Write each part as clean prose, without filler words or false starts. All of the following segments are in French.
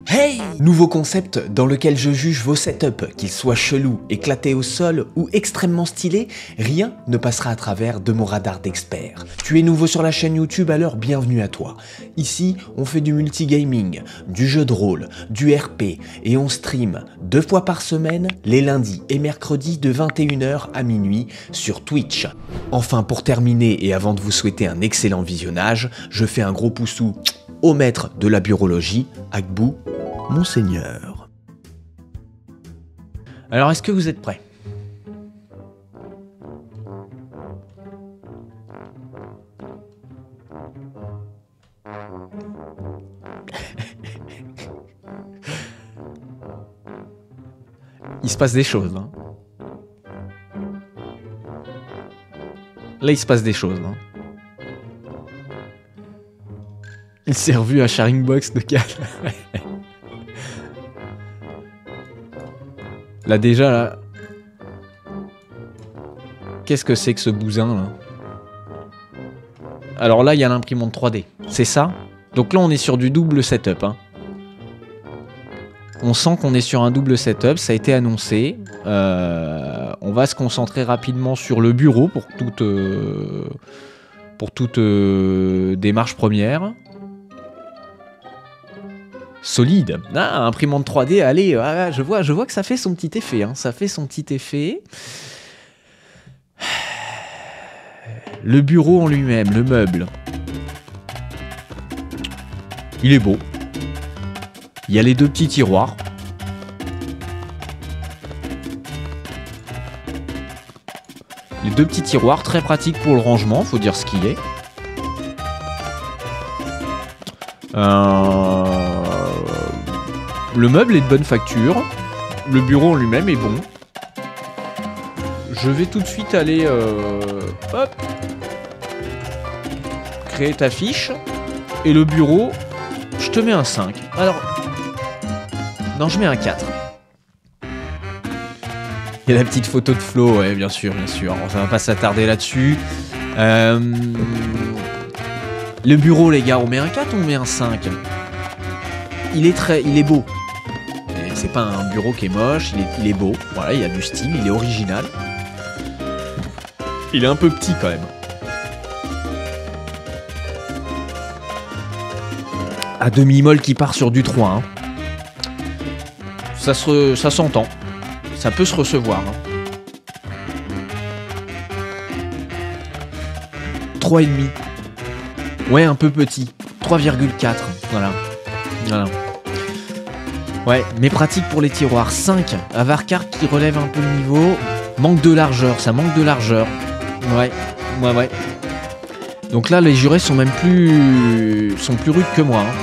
Hey! Nouveau concept dans lequel je juge vos setups, qu'ils soient chelous, éclatés au sol ou extrêmement stylés, rien ne passera à travers de mon radar d'expert. Tu es nouveau sur la chaîne YouTube, alors bienvenue à toi. Ici, on fait du multigaming, du jeu de rôle, du RP et on stream 2 fois par semaine, les lundis et mercredis de 21h à minuit sur Twitch. Enfin, pour terminer et avant de vous souhaiter un excellent visionnage, je fais un gros poussou au maître de la burologie, Agbou, Monseigneur. Alors, est-ce que vous êtes prêts? Il se passe des choses, hein. Là, il se passe des choses, hein. Il s'est revu à Sharing Box de Cal. Là déjà, là... Qu'est-ce que c'est que ce bousin, là? Alors là, il y a l'imprimante 3D. C'est ça? Donc là, on est sur du double setup, hein. On sent qu'on est sur un double setup, ça a été annoncé. On va se concentrer rapidement sur le bureau pour toute démarche première. Solide. Ah, imprimante 3D, allez, je vois que ça fait son petit effet, hein. Ça fait son petit effet. Le bureau en lui-même, le meuble. Il est beau. Il y a les 2 petits tiroirs. Les 2 petits tiroirs, très pratiques pour le rangement, faut dire ce qui est. Le meuble est de bonne facture. Le bureau en lui-même est bon. Je vais tout de suite aller... hop. Créer ta fiche. Et le bureau, je te mets un 5. Alors... Non, je mets un 4. Il y a la petite photo de Flo, ouais, bien sûr, bien sûr. On va pas s'attarder là-dessus. Le bureau, les gars, on met un 4 ou on met un 5? Il est beau. C'est pas un bureau qui est moche, il est beau. Voilà, il y a du style, il est original. Il est un peu petit quand même. À demi-molle qui part sur du 3. Hein. Ça s'entend. Ça peut se recevoir. Hein. 3,5. Ouais, un peu petit. 3,4. Voilà. Ouais, mais pratique pour les tiroirs. 5. Avarcard qui relève un peu le niveau. Manque de largeur, ça manque de largeur. Ouais. Donc là, les jurés sont même plus rudes que moi. Hein.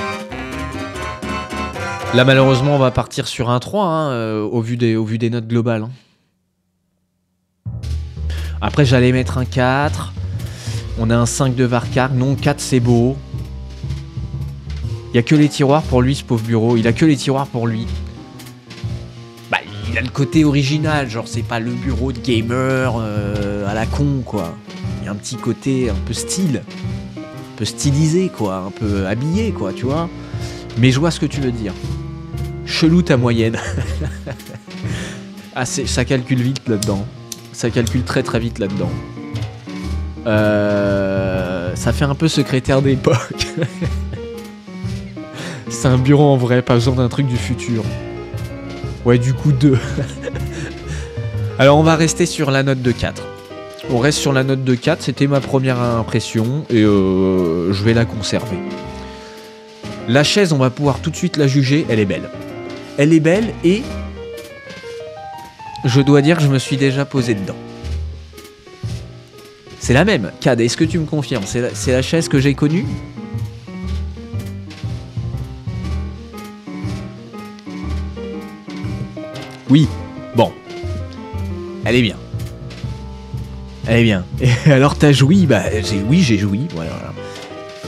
Là, malheureusement, on va partir sur un 3, hein, au vu des notes globales. Hein. Après, j'allais mettre un 4. On a un 5 de Varkar. Non, 4, c'est beau. Il n'y a que les tiroirs pour lui, ce pauvre bureau. Il a que les tiroirs pour lui. Bah, il a le côté original. Genre, c'est pas le bureau de gamer à la con, quoi. Il y a un petit côté un peu style. Un peu stylisé, quoi. Un peu habillé, quoi, tu vois. Mais je vois ce que tu veux dire. Chelou ta moyenne. Ah, ça calcule vite là-dedans. Ça calcule très très vite là-dedans. Ça fait un peu secrétaire d'époque. C'est un bureau en vrai, pas besoin d'un truc du futur. Ouais, du coup 2. Alors on va rester sur la note de 4. On reste sur la note de 4, c'était ma première impression et je vais la conserver. La chaise, on va pouvoir tout de suite la juger, elle est belle. Elle est belle et je dois dire que je me suis déjà posé dedans. C'est la même. Cad, est-ce que tu me confirmes? C'est la chaise que j'ai connue? Oui. Bon. Elle est bien. Elle est bien. Et alors t'as joui? Bah oui, j'ai joui. Voilà.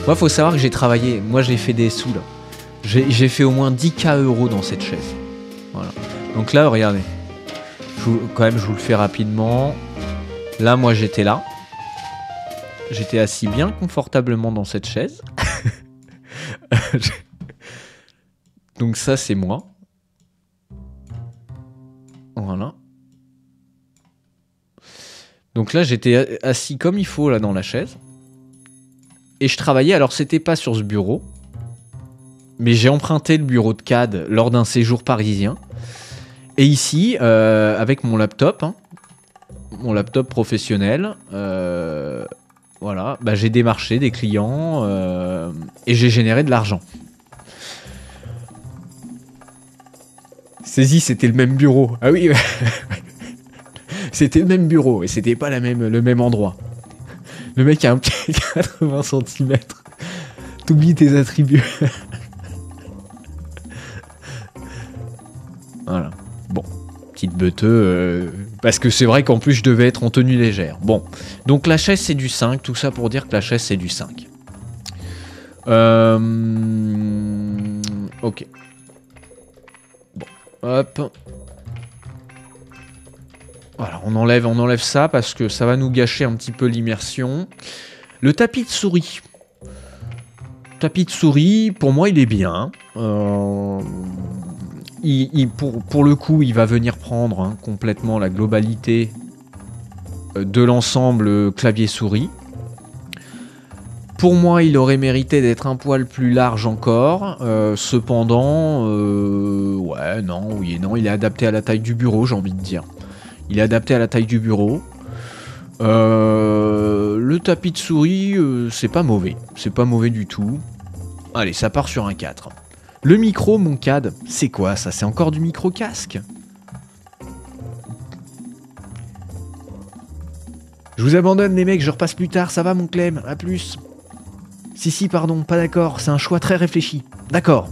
Moi, faut savoir que j'ai travaillé. Moi, j'ai fait des sous là. J'ai fait au moins 10K € dans cette chaise. Voilà. Donc là, regardez. Je vous le fais rapidement. Là, moi, j'étais là. J'étais assis bien confortablement dans cette chaise. Donc ça, c'est moi. Voilà. Donc là, j'étais assis comme il faut là dans la chaise. Et je travaillais. Alors, c'était pas sur ce bureau. Mais j'ai emprunté le bureau de CAD lors d'un séjour parisien. Et ici, avec mon laptop, hein, mon laptop professionnel, voilà, bah, j'ai démarché des clients et j'ai généré de l'argent. Saisis, c'était le même bureau. Ah oui, c'était le même bureau et c'était pas le même endroit. Le mec a un pied de 80 cm. T'oublies tes attributs. Voilà. Bon. Petite beuteux. Parce que c'est vrai qu'en plus je devais être en tenue légère. Bon. Donc la chaise c'est du 5. Tout ça pour dire que la chaise c'est du 5. Ok. Bon. Hop. Voilà, on enlève ça parce que ça va nous gâcher un petit peu l'immersion. Le tapis de souris. Tapis de souris, pour moi, il est bien. Pour le coup, il va venir prendre complètement la globalité de l'ensemble clavier-souris. Pour moi, il aurait mérité d'être un poil plus large encore. Cependant, ouais, non, oui et non, il est adapté à la taille du bureau, j'ai envie de dire. Il est adapté à la taille du bureau. Le tapis de souris, c'est pas mauvais. C'est pas mauvais du tout. Allez, ça part sur un 4. Le micro, mon CAD, c'est quoi ça? C'est encore du micro-casque? Je vous abandonne les mecs, je repasse plus tard, ça va mon Clem? À plus. Si, pardon, pas d'accord, c'est un choix très réfléchi. D'accord.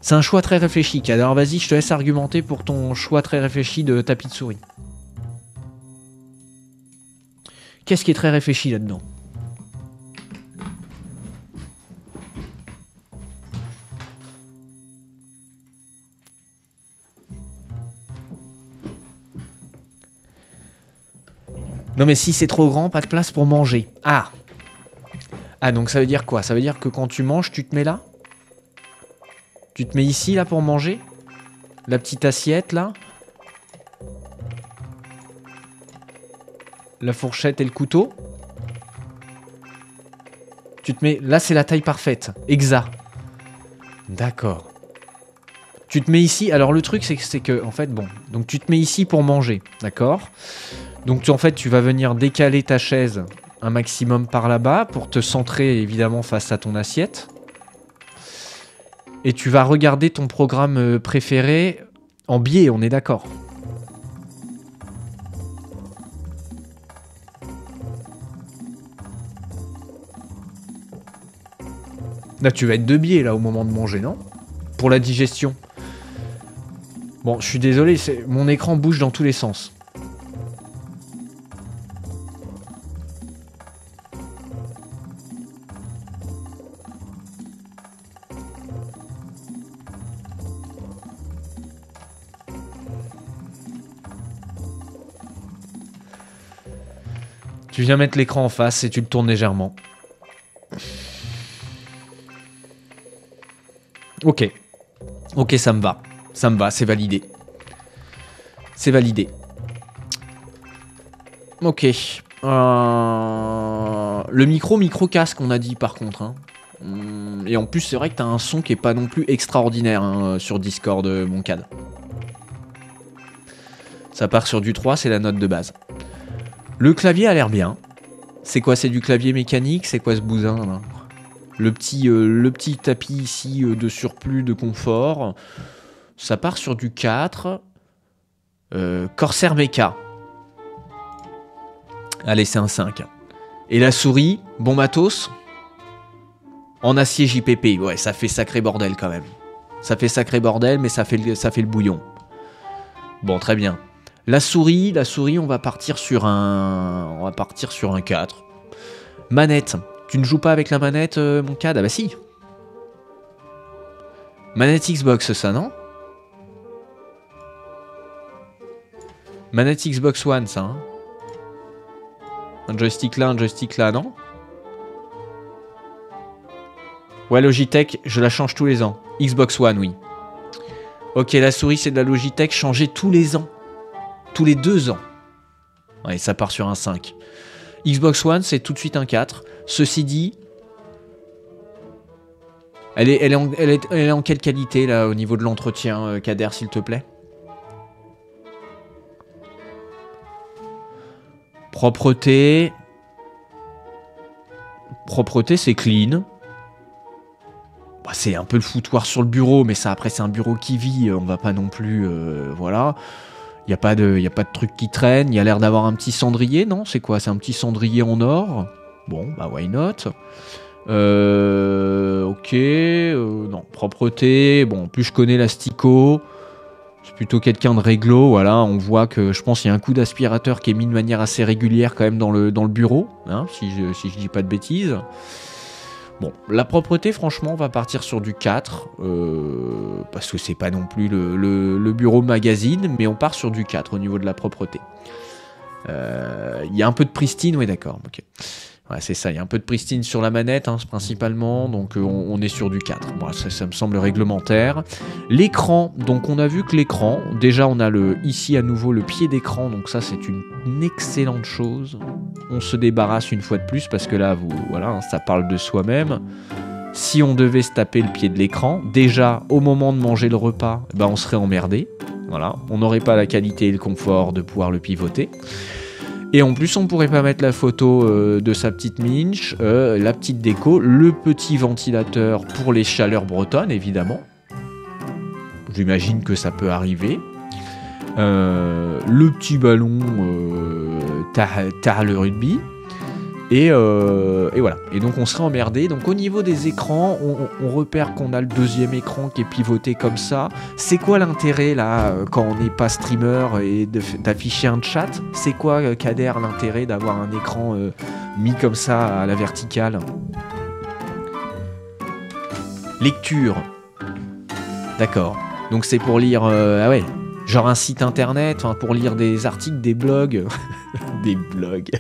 C'est un choix très réfléchi, CAD. Alors vas-y, je te laisse argumenter pour ton choix très réfléchi de tapis de souris. Qu'est-ce qui est très réfléchi là-dedans? Non mais si c'est trop grand, pas de place pour manger. Ah. Ah donc ça veut dire quoi? Ça veut dire que quand tu manges, tu te mets là? Tu te mets ici là pour manger? La petite assiette là? La fourchette et le couteau? Tu te mets... Là c'est la taille parfaite. Exact. D'accord. Tu te mets ici... Alors le truc c'est que... En fait bon... Donc tu te mets ici pour manger. D'accord? Donc en fait tu vas venir décaler ta chaise un maximum par là-bas pour te centrer évidemment face à ton assiette. Et tu vas regarder ton programme préféré en biais, on est d'accord. Là, tu vas être de biais là au moment de manger, non? Pour la digestion. Bon, je suis désolé, mon écran bouge dans tous les sens. Tu viens mettre l'écran en face et tu le tournes légèrement. Ok. Ok, ça me va. Ça me va, c'est validé. C'est validé. Ok. Le micro-casque, on a dit par contre. Hein. Et en plus, c'est vrai que t'as un son qui est pas non plus extraordinaire hein, sur Discord, mon CAD. Ça part sur du 3, c'est la note de base. Le clavier a l'air bien. C'est quoi? C'est du clavier mécanique? C'est quoi ce bousin là? Le petit tapis ici de surplus de confort. Ça part sur du 4. Corsair Mecha. Allez, c'est un 5. Et la souris, bon matos. En acier JPP. Ouais, ça fait sacré bordel quand même. Ça fait sacré bordel, mais ça fait le bouillon. Bon, très bien. La souris, on va partir sur un 4. Manette. Tu ne joues pas avec la manette, mon CAD? Ah bah si. Manette Xbox, ça, non? Manette Xbox One, ça, hein? Un joystick là, non? Ouais, Logitech, je la change tous les ans. Xbox One, oui. Ok, la souris, c'est de la Logitech, changée tous les ans. Tous les 2 ans. Ouais, ça part sur un 5. Xbox One, c'est tout de suite un 4. Ceci dit, elle est en quelle qualité, là, au niveau de l'entretien, Kader, s'il te plaît? Propreté. Propreté, c'est clean. Bah, c'est un peu le foutoir sur le bureau, mais ça, après, c'est un bureau qui vit. On va pas non plus... voilà. Il n'y a pas de truc qui traîne. Il y a l'air d'avoir un petit cendrier, non? C'est quoi? C'est un petit cendrier en or. Bon, bah, why not? Ok. Non, propreté. Bon, en plus, je connais l'Astico. C'est plutôt quelqu'un de réglo. Voilà, on voit que je pense qu'il y a un coup d'aspirateur qui est mis de manière assez régulière quand même dans le bureau. Hein, si je dis pas de bêtises. Bon, la propreté, franchement, on va partir sur du 4, parce que c'est pas non plus le bureau magazine, mais on part sur du 4 au niveau de la propreté. Il y a un peu de pristine, oui d'accord, ok. Ouais, c'est ça, il y a un peu de pristine sur la manette, hein, principalement, donc on est sur du 4. Bon, ça me semble réglementaire. L'écran, donc on a vu que l'écran, déjà on a ici à nouveau le pied d'écran, donc ça c'est une excellente chose. On se débarrasse une fois de plus, parce que là, voilà, hein, ça parle de soi-même. Si on devait se taper le pied de l'écran, déjà au moment de manger le repas, ben, on serait emmerdé. Voilà, on n'aurait pas la qualité et le confort de pouvoir le pivoter. Et en plus, on pourrait pas mettre la photo de sa petite minche, la petite déco, le petit ventilateur pour les chaleurs bretonnes, évidemment. J'imagine que ça peut arriver. Le petit ballon t'as le rugby. Et voilà. Et donc on serait emmerdé. Donc au niveau des écrans, on repère qu'on a le deuxième écran qui est pivoté comme ça. C'est quoi l'intérêt là, quand on n'est pas streamer et d'afficher un chat? C'est quoi, Kader, l'intérêt d'avoir un écran mis comme ça à la verticale? Lecture. D'accord. Donc c'est pour lire... ah ouais. Genre un site internet, pour lire des articles, des blogs. Des blogs.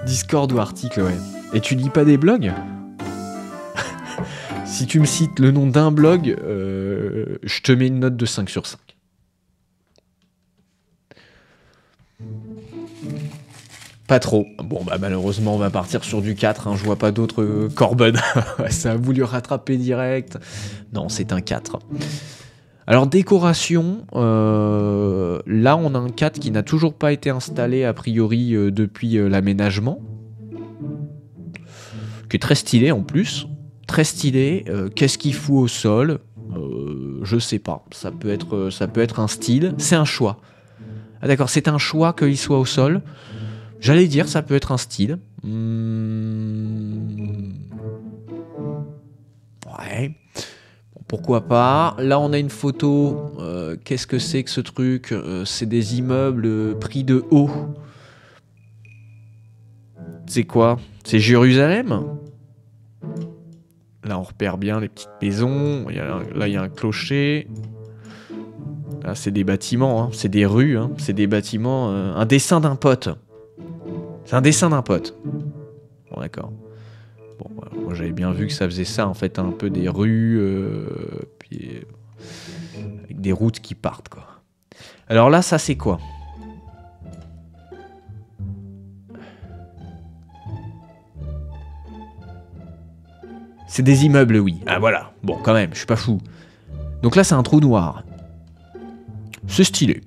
Discord ou article, ouais. Et tu lis pas des blogs? Si tu me cites le nom d'un blog, je te mets une note de 5 sur 5. Pas trop. Bon, bah malheureusement, on va partir sur du 4. Hein. Je vois pas d'autres Corben. Ça a voulu rattraper direct. Non, c'est un 4. Alors, décoration. Là, on a un 4 qui n'a toujours pas été installé, a priori, depuis l'aménagement. Qui est très stylé, en plus. Très stylé. Qu'est-ce qu'il fout au sol? Je sais pas. Ça peut être un style. C'est un choix. Ah d'accord, c'est un choix qu'il soit au sol. J'allais dire, ça peut être un style. Ouais. Bon, pourquoi pas. Là, on a une photo. Qu'est-ce que c'est que ce truc? C'est des immeubles pris de haut. C'est quoi? C'est Jérusalem? Là, on repère bien les petites maisons. Là, il y a un clocher. Là, c'est des bâtiments. Hein. C'est des rues. Hein. C'est des bâtiments. Un dessin d'un pote. C'est un dessin d'un pote. Bon, d'accord. Bon, moi j'avais bien vu que ça faisait ça, en fait, un peu des rues, puis avec des routes qui partent, quoi. Alors là, ça c'est quoi? C'est des immeubles, oui. Ah voilà. Bon, quand même, je suis pas fou. Donc là, c'est un trou noir. C'est stylé.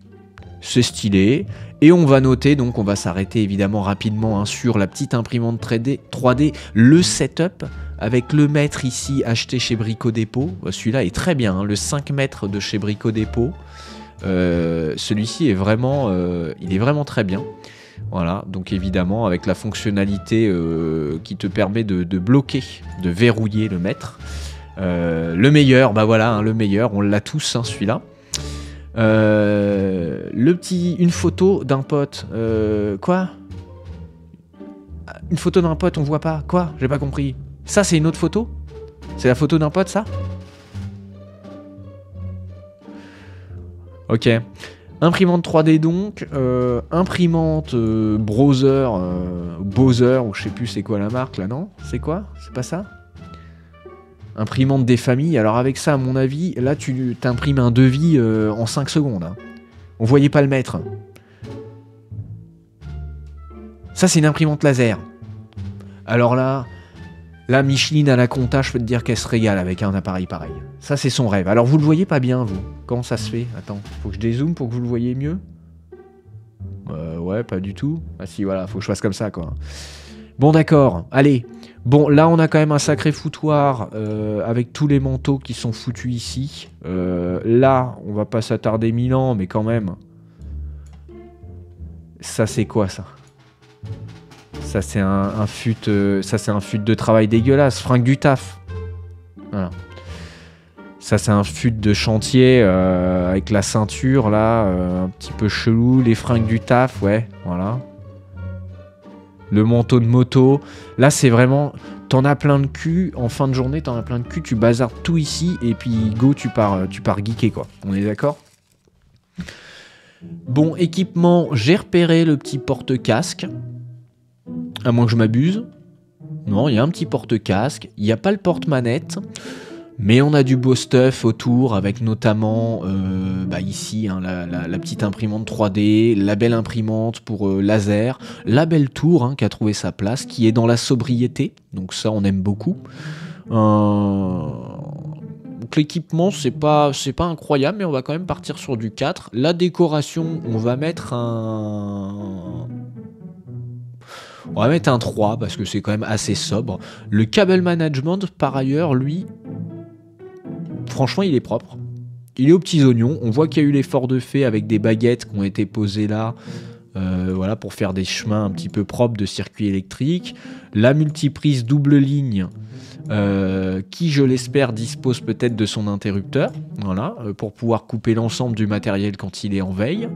C'est stylé. Et on va noter, donc on va s'arrêter évidemment rapidement hein, sur la petite imprimante 3D, le setup, avec le mètre ici acheté chez Brico Dépôt. Celui-là est très bien, hein, le 5 mètres de chez Brico Dépôt. Celui-ci est vraiment, il est vraiment très bien. Voilà, donc évidemment avec la fonctionnalité qui te permet de bloquer, de verrouiller le mètre. Le meilleur, bah voilà, hein, le meilleur, on l'a tous hein, celui-là. Une photo d'un pote. Quoi? Une photo d'un pote, on voit pas. Quoi? J'ai pas compris. Ça, c'est une autre photo? C'est la photo d'un pote, ça? Ok. Imprimante 3D donc, imprimante Browser, Bowser, ou je sais plus c'est quoi la marque là, non? C'est quoi? C'est pas ça? Imprimante des familles, alors avec ça à mon avis, là tu t'imprimes un devis en 5 secondes. Hein. On voyait pas le mettre. Ça c'est une imprimante laser. Alors là, Micheline à la compta, je peux te dire qu'elle se régale avec un appareil pareil. Ça, c'est son rêve. Alors, vous le voyez pas bien, vous? Comment ça se fait? Attends, faut que je dézoome pour que vous le voyez mieux? Ouais, pas du tout. Ah si, voilà, faut que je fasse comme ça, quoi. Bon, d'accord. Allez. Bon, là, on a quand même un sacré foutoir avec tous les manteaux qui sont foutus ici. Là, on va pas s'attarder 1000 ans, mais quand même. Ça, c'est quoi, ça? Ça c'est un fut de travail dégueulasse, fringue du taf. Voilà. Ça c'est un fut de chantier avec la ceinture là, un petit peu chelou, les fringues du taf, ouais, voilà. Le manteau de moto. Là c'est vraiment, t'en as plein de cul, en fin de journée t'en as plein de cul, tu bazardes tout ici et puis go tu pars geeker quoi. On est d'accord? Bon, équipement, j'ai repéré le petit porte-casque. À moins que je m'abuse. Non, il y a un petit porte-casque. Il n'y a pas le porte-manette. Mais on a du beau stuff autour, avec notamment ici hein, la petite imprimante 3D, la belle imprimante pour laser, la belle tour hein, qui a trouvé sa place, qui est dans la sobriété. Donc ça, on aime beaucoup. Donc l'équipement, c'est pas incroyable, mais on va quand même partir sur du 4. La décoration, on va mettre un 3 parce que c'est quand même assez sobre. Le cable management, par ailleurs, lui, franchement, il est propre. Il est aux petits oignons. On voit qu'il y a eu l'effort de fait avec des baguettes qui ont été posées là, voilà, pour faire des chemins un petit peu propres de circuit électrique. La multiprise double ligne, qui, je l'espère, dispose peut-être de son interrupteur, voilà, pour pouvoir couper l'ensemble du matériel quand il est en veille,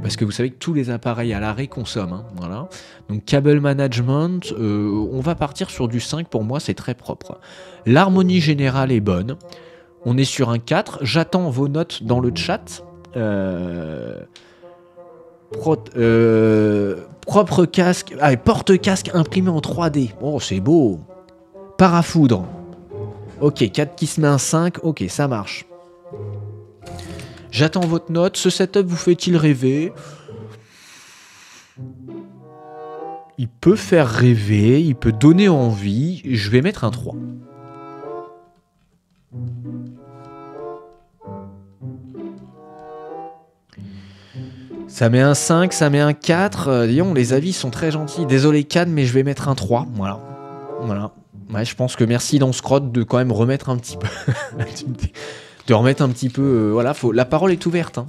parce que vous savez que tous les appareils à l'arrêt consomment, hein, voilà. Donc cable management, on va partir sur du 5, pour moi c'est très propre. L'harmonie générale est bonne, on est sur un 4, j'attends vos notes dans le chat. Propre casque, porte-casque imprimé en 3D, oh c'est beau. Parafoudre. Ok, 4 qui se met un 5. Ok, ça marche. J'attends votre note. Ce setup vous fait-il rêver? Il peut faire rêver, il peut donner envie. Je vais mettre un 3. Ça met un 5, ça met un 4. Disons, les avis sont très gentils. Désolé Cannes, mais je vais mettre un 3. Voilà. Voilà. Ouais, je pense que merci Lance-Crotte de quand même remettre un petit peu... de remettre un petit peu... voilà, la parole est ouverte. Hein.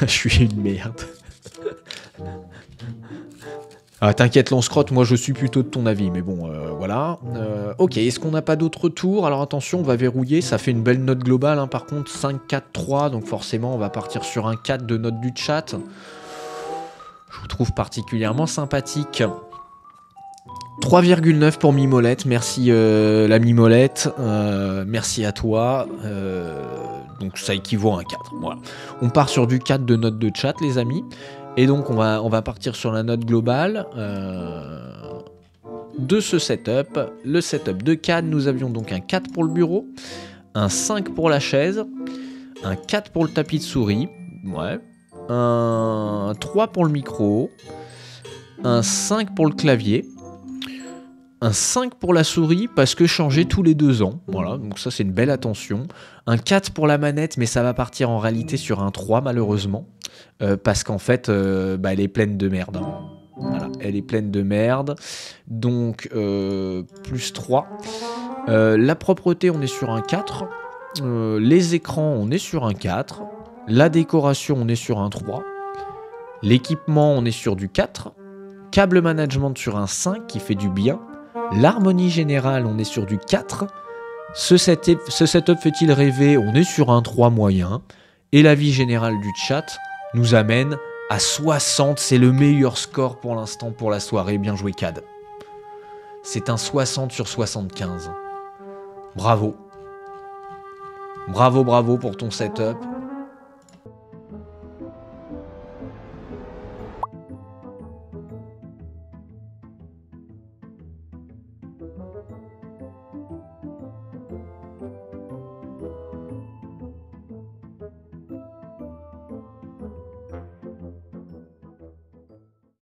Je suis une merde. Ah, t'inquiète Lance-Crotte, moi je suis plutôt de ton avis, mais bon, voilà. Ok, est-ce qu'on n'a pas d'autres tours? Alors attention, on va verrouiller, ça fait une belle note globale, hein, par contre, 5, 4, 3, donc forcément on va partir sur un 4 de note du chat. Je vous trouve particulièrement sympathique. 3,9 pour Mimolette, merci la Mimolette, merci à toi, donc ça équivaut à un 4, voilà. On part sur du 4 de note de chat les amis, et donc on va partir sur la note globale de ce setup, le setup de Cannes. Nous avions donc un 4 pour le bureau, un 5 pour la chaise, un 4 pour le tapis de souris, ouais, un 3 pour le micro, un 5 pour le clavier, un 5 pour la souris parce que changer tous les 2 ans. Voilà, donc ça c'est une belle attention. Un 4 pour la manette, mais ça va partir en réalité sur un 3 malheureusement. Parce qu'en fait, elle est pleine de merde. Hein. Voilà, elle est pleine de merde. Donc, plus 3. La propreté, on est sur un 4. Les écrans, on est sur un 4. La décoration, on est sur un 3. L'équipement, on est sur du 4. Câble management sur un 5 qui fait du bien. L'harmonie générale, on est sur du 4. Ce setup fait-il rêver? On est sur un 3 moyen. Et la vie générale du chat nous amène à 60. C'est le meilleur score pour l'instant pour la soirée. Bien joué, Cad. C'est un 60 sur 75. Bravo. Bravo, bravo pour ton setup.